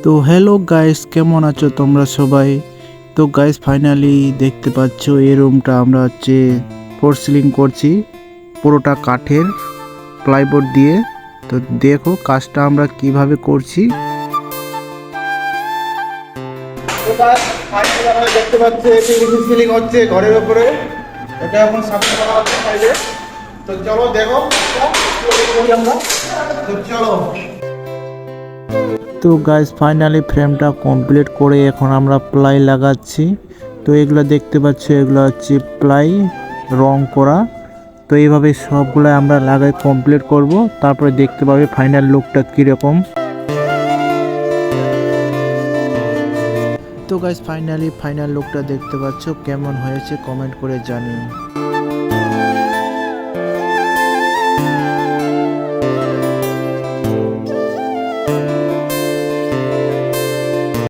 তো hello guys, কেমন আছো তোমরা সবাই? তো গাইস ফাইনালি দেখতে পাচ্ছ এই রুমটা আমরা ফোর সিলিং করছি, পুরোটা কাঠের প্লাইবোর্ড দিয়ে। তো দেখো কাজটা আমরা কিভাবে করছি। তো গাইস ফাইনালি আমরা দেখতে পাচ্ছি পিভিসি সিলিং হচ্ছে ঘরের উপরে। এটা এখন সামনে করা হচ্ছে সাইডে। তো চলো দেখো আমরা। তো চলো। তো গাইস ফাইনালি ফ্রেমটা কমপ্লিট করে এখন আমরা প্লাই লাগাচ্ছি। তো এগুলো দেখতে পাচ্ছ, এগুলো হচ্ছে প্লাই রং করা। তো এইভাবে সবগুলো আমরা লাগাই কমপ্লিট করব, তারপরে দেখতে পাবে ফাইনাল লুকটা কীরকম। তো গাইস ফাইনাল লুকটা দেখতে পাচ্ছ, কেমন হয়েছে কমেন্ট করে জানিও।